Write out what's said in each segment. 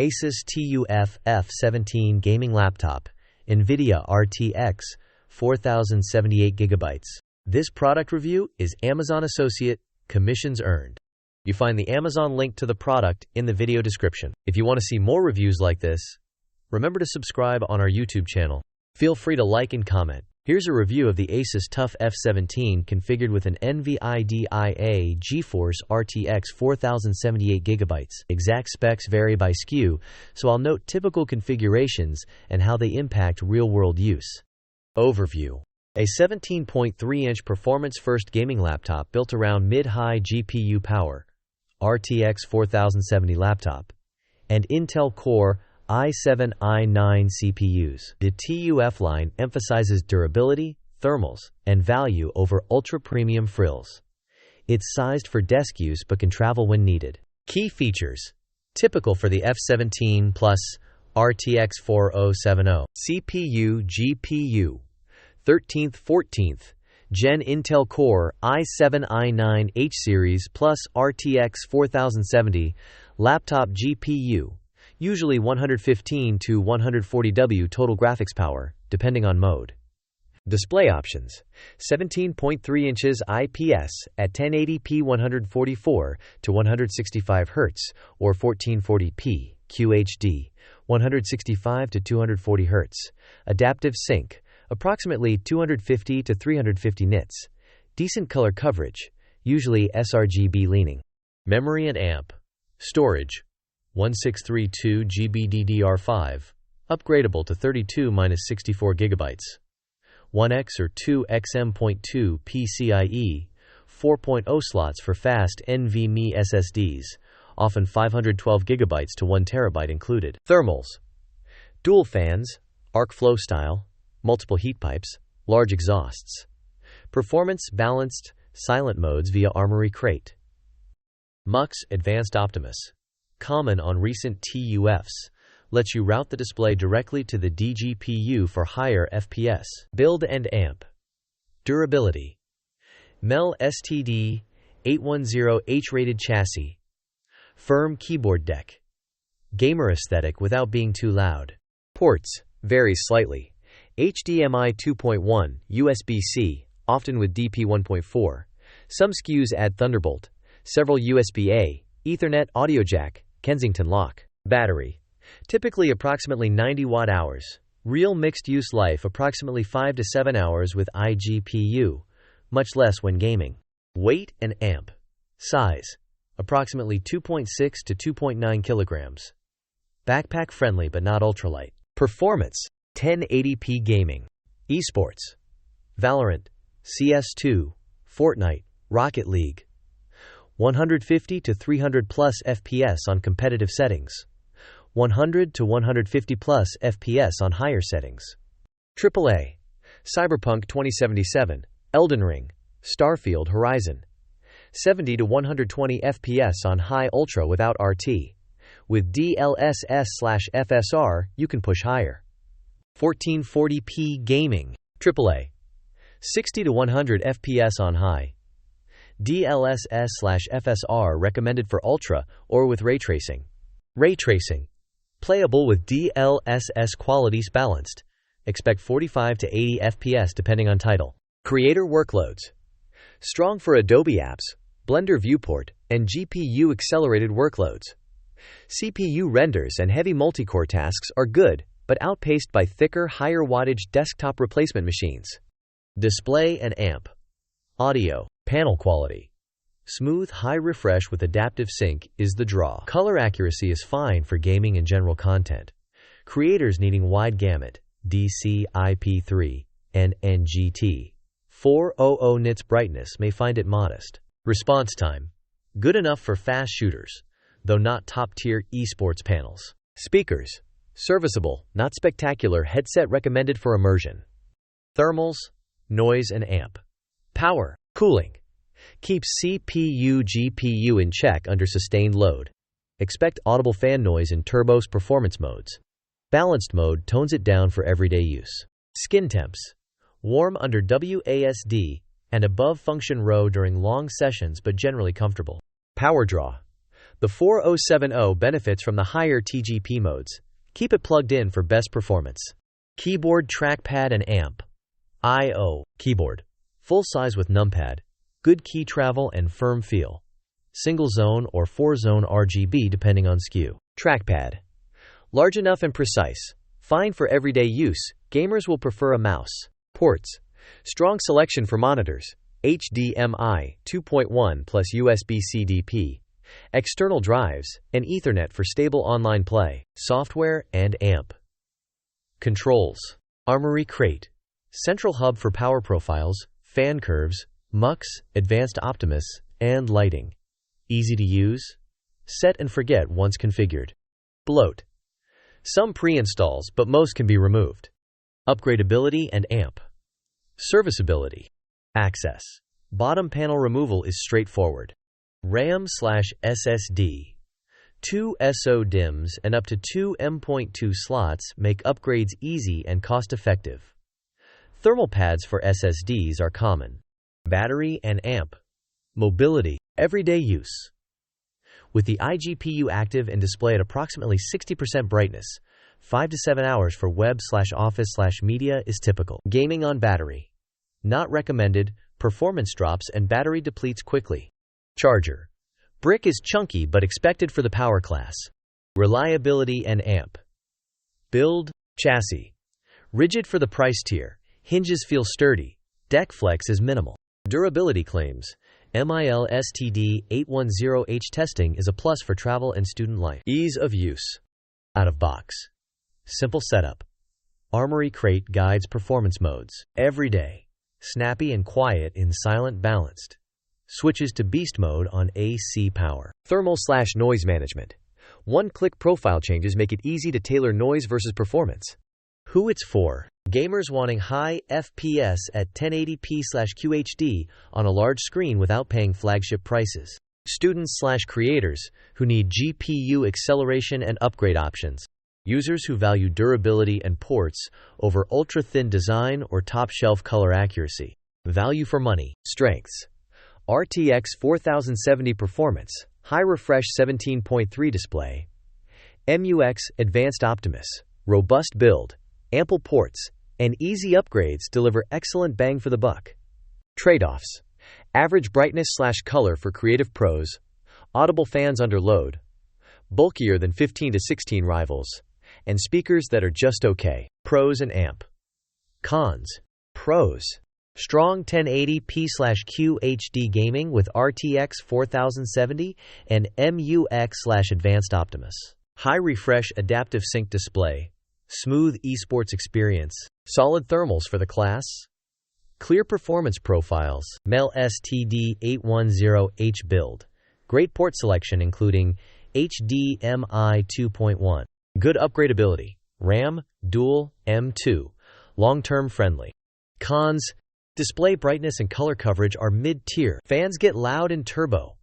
ASUS TUF F17 gaming laptop, NVIDIA RTX 4078GB. This product review is Amazon Associate, commissions earned. You find the Amazon link to the product in the video description. If you want to see more reviews like this, remember to subscribe on our YouTube channel. Feel free to like and comment. Here's a review of the ASUS TUF F17 configured with an NVIDIA GeForce RTX 4078GB. Exact specs vary by SKU, so I'll note typical configurations and how they impact real-world use. Overview. A 17.3-inch performance-first gaming laptop built around mid-high GPU power, RTX 4070 laptop, and Intel Core i7 i9 CPUs. The TUF line emphasizes durability, thermals, and value over ultra-premium frills. It's sized for desk use but can travel when needed. Key features. Typical for the F17 Plus RTX 4070. CPU GPU 13th 14th Gen Intel Core i7 i9 H Series Plus RTX 4070 laptop GPU, usually 115 to 140W total graphics power, depending on mode. Display options: 17.3 inches IPS at 1080p 144 to 165 Hz or 1440p QHD 165 to 240 Hz. Adaptive sync, approximately 250 to 350 nits. Decent color coverage, usually sRGB leaning. Memory and amp. Storage: 1632 GB DDR5, upgradable to 32-64 GB. 1x or 2x M.2 PCIe 4.0 slots for fast NVMe SSDs, often 512 GB to 1 TB included. Thermals: dual fans, arc flow style, multiple heat pipes, large exhausts. Performance balanced silent modes via Armoury Crate. MUX Advanced Optimus, common on recent TUFs, lets you route the display directly to the DGPU for higher FPS. Build and amp. Durability: MEL STD 810H-rated chassis. Firm keyboard deck. Gamer aesthetic without being too loud. Ports varies slightly. HDMI 2.1, USB-C, often with DP 1.4. Some SKUs add Thunderbolt. Several USB-A, Ethernet audio jack, Kensington lock. Battery: typically approximately 90 watt-hours. Real mixed-use life approximately 5 to 7 hours with iGPU, much less when gaming. Weight and amp. Size: approximately 2.6 to 2.9 kilograms. Backpack friendly but not ultralight. Performance: 1080p gaming. Esports: Valorant, CS2, Fortnite, Rocket League. 150 to 300 plus FPS on competitive settings. 100 to 150 plus FPS on higher settings. AAA: Cyberpunk 2077, Elden Ring, Starfield Horizon. 70 to 120 FPS on high ultra without RT. With DLSS/FSR, you can push higher. 1440p gaming. AAA: 60 to 100 FPS on high. DLSS/FSR recommended for ultra or with ray tracing. Ray tracing: playable with DLSS qualities balanced. Expect 45 to 80 FPS depending on title. Creator workloads: strong for Adobe apps, Blender viewport, and GPU accelerated workloads. CPU renders and heavy multi-core tasks are good, but outpaced by thicker, higher wattage desktop replacement machines. Display and amp. Audio. Panel quality: smooth, high refresh with adaptive sync is the draw. Color accuracy is fine for gaming and general content. Creators needing wide gamut, DCI-P3, and NGT 400 nits brightness may find it modest. Response time: good enough for fast shooters, though not top-tier esports panels. Speakers: serviceable, not spectacular headset recommended for immersion. Thermals, noise and amp. Power. Cooling: keeps CPU GPU in check under sustained load. Expect audible fan noise in turbos performance modes. Balanced mode tones it down for everyday use. Skin temps: warm under WASD and above function row during long sessions but generally comfortable. Power draw: The 4070 benefits from the higher TGP modes. Keep it plugged in for best performance. Keyboard, trackpad, and amp. I/O keyboard. Full size with numpad. Good key travel and firm feel. Single zone or 4-zone RGB depending on SKU. Trackpad. Large enough and precise. Fine for everyday use. Gamers will prefer a mouse. Ports. Strong selection for monitors. HDMI 2.1 plus USB-C DP. External drives, and Ethernet for stable online play. Software and amp. Controls. Armory crate. Central hub for power profiles, fan curves, mux, advanced Optimus, and lighting. Easy to use. Set and forget once configured. Bloat. Some pre-installs, but most can be removed. Upgradability and amp. Serviceability. Access. Bottom panel removal is straightforward. RAM/SSD. 2 SO-DIMMs and up to 2 M.2 slots make upgrades easy and cost-effective. Thermal pads for SSDs are common. Battery and amp. Mobility. Everyday use. With the iGPU active and display at approximately 60% brightness, 5 to 7 hours for web/office/media is typical. Gaming on battery. Not recommended, performance drops and battery depletes quickly. Charger. Brick is chunky but expected for the power class. Reliability and amp. Build. Chassis. Rigid for the price tier. Hinges feel sturdy. Deck flex is minimal. Durability claims. MILSTD 810H testing is a plus for travel and student life. Ease of use. Out of box. Simple setup. Armory crate guides performance modes. Everyday. Snappy and quiet in silent balanced. Switches to beast mode on AC power. Thermal/noise management. One-click profile changes make it easy to tailor noise versus performance. Who it's for. Gamers wanting high FPS at 1080p/QHD on a large screen without paying flagship prices. Students/creators who need GPU acceleration and upgrade options. Users who value durability and ports over ultra-thin design or top-shelf color accuracy. Value for money. Strengths. RTX 4070 performance, high refresh 17.3 display. MUX Advanced Optimus, robust build, ample ports, and easy upgrades deliver excellent bang for the buck. Trade-offs. Average brightness/color for creative pros. Audible fans under load. Bulkier than 15 to 16 rivals. And speakers that are just okay. Pros and amp. Cons. Pros. Strong 1080p/QHD gaming with RTX 4070 and MUX/Advanced Optimus. High refresh adaptive sync display. Smooth esports experience. Solid thermals for the class. Clear performance profiles. MILSTD 810H build. Great port selection including HDMI 2.1. Good upgradability. RAM, dual, M2. Long-term friendly. Cons. Display brightness and color coverage are mid-tier. Fans get loud and turbo.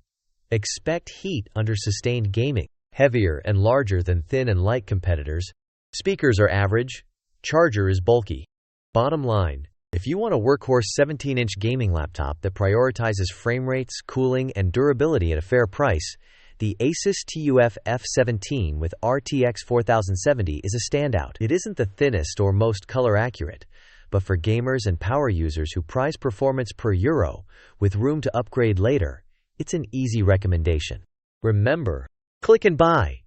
Expect heat under sustained gaming. Heavier and larger than thin and light competitors. Speakers are average. Charger is bulky. Bottom line. If you want a workhorse 17-inch gaming laptop that prioritizes frame rates, cooling, and durability at a fair price, the ASUS TUF F17 with RTX 4070 is a standout. It isn't the thinnest or most color accurate, but for gamers and power users who prize performance per euro, with room to upgrade later, it's an easy recommendation. Remember, click and buy.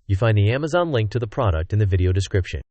You find the Amazon link to the product in the video description.